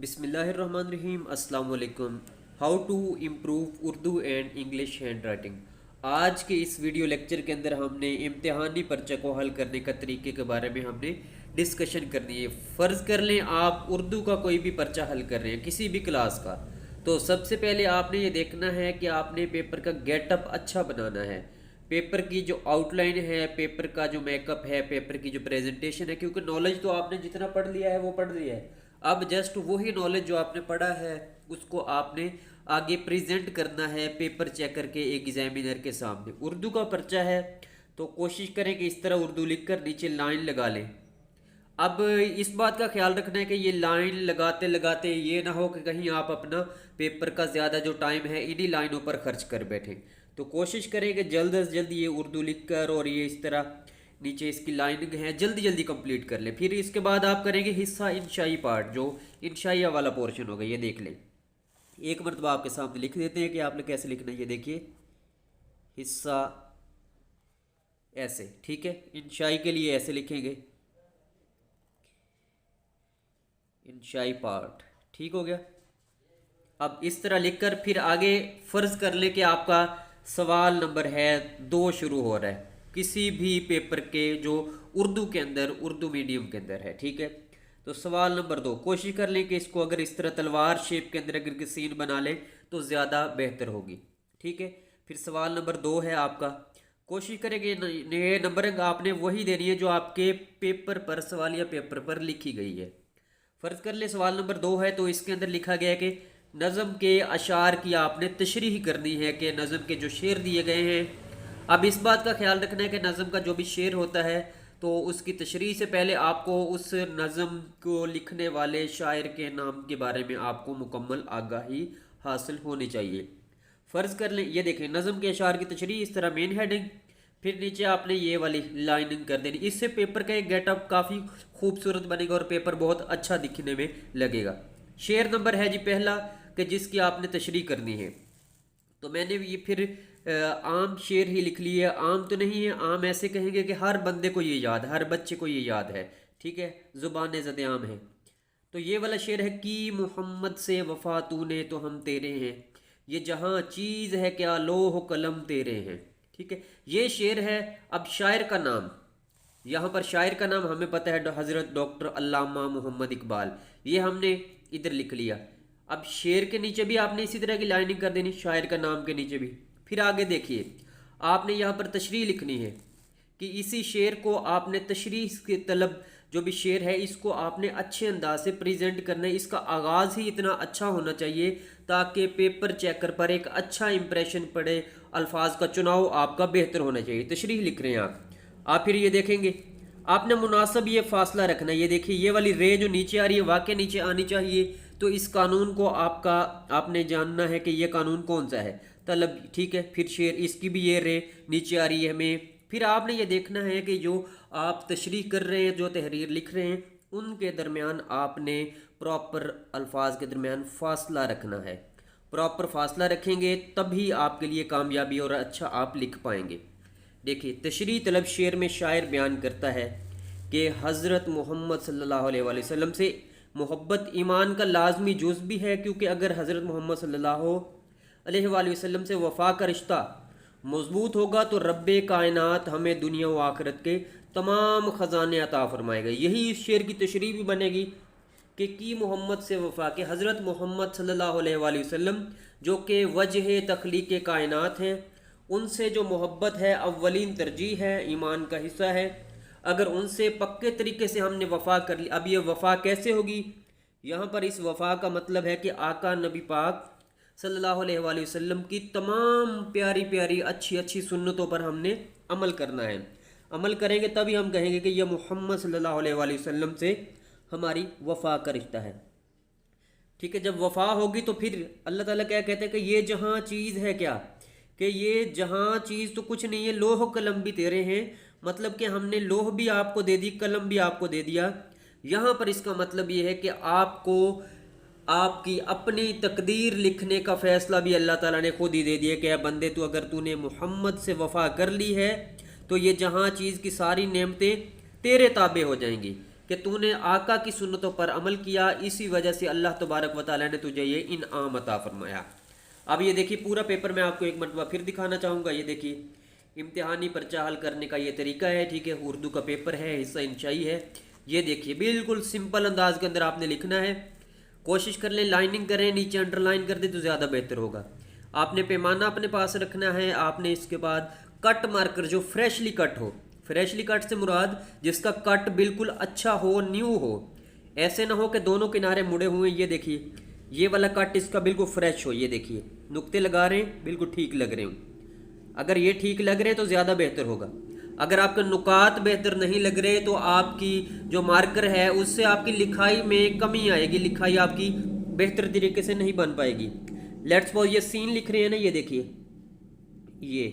बिस्मिल्लाहिर्रहमानिर्रहीम। अस्सलाम वालेकुम। How to improve Urdu and English handwriting. आज के इस वीडियो लेक्चर के अंदर हमने इम्तिहानी पर्चे को हल करने का तरीके के बारे में हमने डिस्कशन करनी है। फ़र्ज़ कर लें आप उर्दू का कोई भी पर्चा हल कर रहे हैं किसी भी क्लास का, तो सबसे पहले आपने ये देखना है कि आपने पेपर का गेटअप अच्छा बनाना है। पेपर की जो आउटलाइन है, पेपर का जो मेकअप है, पेपर की जो प्रेजेंटेशन है, क्योंकि नॉलेज तो आपने जितना पढ़ लिया है वो पढ़ लिया है। अब जस्ट वही नॉलेज जो आपने पढ़ा है उसको आपने आगे प्रेजेंट करना है पेपर चेक करके एग्जामिनर के सामने। उर्दू का पर्चा है तो कोशिश करें कि इस तरह उर्दू लिखकर नीचे लाइन लगा लें। अब इस बात का ख्याल रखना है कि ये लाइन लगाते लगाते ये ना हो कि कहीं आप अपना पेपर का ज़्यादा जो टाइम है इन्हीं लाइनों पर खर्च कर बैठें। तो कोशिश करें कि जल्द से जल्द ये उर्दू लिखकर और ये इस तरह नीचे इसकी लाइनिंग है जल्दी जल्दी कंप्लीट कर लें। फिर इसके बाद आप करेंगे हिस्सा इंशाई पार्ट, जो इंशाइया वाला पोर्शन होगा। ये देख लें, एक मरतबा आपके सामने लिख देते हैं कि आपने कैसे लिखना है। ये देखिए हिस्सा ऐसे, ठीक है। इंशाई के लिए ऐसे लिखेंगे, इंशाई पार्ट, ठीक हो गया। अब इस तरह लिखकर फिर आगे फ़र्ज़ कर ले कि आपका सवाल नंबर है 2 शुरू हो रहा है किसी भी पेपर के जो उर्दू के अंदर, उर्दू मीडियम के अंदर है, ठीक है। तो सवाल नंबर 2 कोशिश कर लें कि इसको अगर इस तरह तलवार शेप के अंदर अगर सीन बना लें तो ज़्यादा बेहतर होगी, ठीक है। फिर सवाल नंबर 2 है आपका, कोशिश करें कि ये नंबरिंग आपने वही देनी है जो आपके पेपर पर, सवालिया पेपर पर लिखी गई है। फ़र्ज़ कर ले सवाल नंबर 2 है तो इसके अंदर लिखा गया है कि नज़म के अशार की आपने तशरीह करनी है कि नज़म के जो शेर दिए गए हैं। अब इस बात का ख्याल रखना है कि नज़म का जो भी शेर होता है तो उसकी तशरीह से पहले आपको उस नज़म को लिखने वाले शायर के नाम के बारे में आपको मुकम्मल आगाही हासिल होनी चाहिए। फ़र्ज़ कर लें, ये देखें नज़म के अशार की तशरीह इस तरह मेन हेडिंग, फिर नीचे आपने ये वाली लाइनिंग कर देनी। इससे पेपर का एक गेटअप काफ़ी खूबसूरत बनेगा और पेपर बहुत अच्छा दिखने में लगेगा। शेर नंबर है जी पहला कि जिसकी आपने तशरीह करनी है। तो मैंने ये फिर आम शेर ही लिख लिया। आम तो नहीं है, आम ऐसे कहेंगे कि हर बंदे को ये याद है, हर बच्चे को ये याद है, ठीक है, ज़ुबान ज़द आम है। तो ये वाला शेर है कि मोहम्मद से वफा तूने तो हम तेरे हैं, ये जहाँ चीज़ है क्या लोह कलम तेरे हैं, ठीक है, ये शेर है। अब शायर का नाम, यहाँ पर शायर का नाम हमें पता है हज़रत डॉक्टर अल्लामा मोहम्मद इकबाल, ये हमने इधर लिख लिया। अब शेर के नीचे भी आपने इसी तरह की लाइनिंग कर देनी, शायर का नाम के नीचे भी। फिर आगे देखिए आपने यहाँ पर तशरीह लिखनी है कि इसी शेर को आपने तशरीह के तलब जो भी शेर है इसको आपने अच्छे अंदाज से प्रेजेंट करना है। इसका आगाज़ ही इतना अच्छा होना चाहिए ताकि पेपर चेकर पर एक अच्छा इंप्रेशन पड़े, अल्फाज का चुनाव आपका बेहतर होना चाहिए। तशरीह लिख रहे हैं आप फिर ये देखेंगे आपने मुनासिब ये फासला रखना है। ये देखिए ये वाली रे जो नीचे आ रही है वाकई नीचे आनी चाहिए। तो इस कानून को आपने जानना है कि ये कानून कौन सा है, तलब, ठीक है। फिर शेर इसकी भी ये रे नीचे आ रही है हमें। फिर आपने ये देखना है कि जो आप तशरीह कर रहे हैं, जो तहरीर लिख रहे हैं, उनके दरमियान आपने प्रॉपर अल्फाज के दरमियान फासला रखना है। प्रॉपर फासला रखेंगे तभी आपके लिए कामयाबी और अच्छा आप लिख पाएंगे। देखिए तशरीह तलब शेर में शायर बयान करता है कि हज़रत मोहम्मद सल्लल्लाहु अलैहि वसल्लम से मोहब्बत ईमान का लाजमी जुज़ भी है, क्योंकि अगर हज़रत मोहम्मद सल्लल्लाहु अलैहि वसल्लम से वफ़ा का रिश्ता मजबूत होगा तो रब्बे कायनात हमें दुनिया व आखिरत के तमाम ख़जाने अता फरमाएगा। यही इस शेर की तशरीह भी बनेगी कि मोहम्मद से वफ़ा के हज़रत मोहम्मद सल्लल्लाहु अलैहि वसल्लम जो कि वजह तख्लीक कायनात हैं, उनसे जो मोहब्बत है अव्वलीन तरजीह है, ईमान का हिस्सा है। अगर उनसे पक्के तरीके से हमने वफ़ा कर ली, अब ये वफ़ा कैसे होगी, यहाँ पर इस वफ़ा का मतलब है कि आका नबी पाक सल्लल्लाहु अलैहि वसल्लम की तमाम प्यारी प्यारी अच्छी अच्छी सुन्नतों पर हमने अमल करना है। अमल करेंगे तभी हम कहेंगे कि यह मोहम्मद सल्लल्लाहु अलैहि वसल्लम से हमारी वफ़ा का रिश्ता है, ठीक है। जब वफ़ा होगी तो फिर अल्लाह ताला क्या कहते हैं कि ये जहाँ चीज़ है क्या, कि ये जहाँ चीज़ तो कुछ नहीं है, लोह कलम भी तेरे हैं, मतलब कि हमने लोह भी आपको दे दी, कलम भी आपको दे दिया। यहाँ पर इसका मतलब ये है कि आपको आपकी अपनी तकदीर लिखने का फ़ैसला भी अल्लाह ताला ने खुद ही दे दिया कि बंदे तो अगर तूने मोहम्मद से वफ़ा कर ली है तो ये जहाँ चीज़ की सारी नेमतें तेरे ताबे हो जाएंगी। کہ تو نے آقا کی سنتوں پر عمل کیا، اسی وجہ سے اللہ تبارک و تعالیٰ نے تجھے یہ انعام عطا فرمایا۔ اب یہ دیکھیے پورا پیپر میں آپ کو ایک مرتبہ پھر دکھانا چاہوں گا۔ یہ دیکھیے امتحانی پرچہ حل کرنے کا یہ طریقہ ہے، ٹھیک ہے، اردو کا پیپر ہے، حصہ انشائی ہے۔ یہ دیکھیے بالکل سمپل انداز کے اندر آپ نے لکھنا ہے، کوشش کر لیں لائننگ کریں، نیچے انڈر لائن کر دیں تو زیادہ بہتر ہوگا۔ آپ نے پیمانہ اپنے پاس رکھنا ہے، آپ نے اس کے بعد کٹ مارکر جو فریشلی کٹ ہو، فریشلی کٹ سے مراد جس کا کٹ بالکل اچھا ہو، نیو ہو، ایسے نہ ہو کہ دونوں کنارے مڑے ہوئے۔ یہ دیکھیے یہ والا کٹ اس کا بالکل فریش ہو، یہ دیکھیے نقطے لگا رہے ہیں بالکل ٹھیک لگ رہے ہوں۔ اگر یہ ٹھیک لگ رہے تو زیادہ بہتر ہوگا۔ اگر آپ کے نکات بہتر نہیں لگ رہے تو آپ کی جو مارکر ہے اس سے آپ کی لکھائی میں کمی آئے گی، لکھائی آپ کی بہتر طریقے سے نہیں بن پائے گی۔ لیٹس سپوز یہ سین لکھ رہے ہیں نا، یہ دیکھیے یہ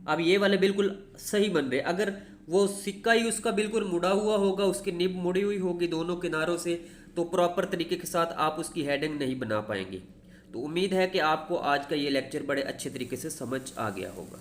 اب یہ والے بالکل صحیح بن رہے۔ اگر وہ سکہ ہی اس کا بالکل مڑا ہوا ہوگا، اس کی نب مڑی ہوئی ہوگی دونوں کناروں سے، تو پراپر طریقے کے ساتھ آپ اس کی ہیڈنگ نہیں بنا پائیں گے۔ تو امید ہے کہ آپ کو آج کا یہ لیکچر بڑے اچھے طریقے سے سمجھ آ گیا ہوگا۔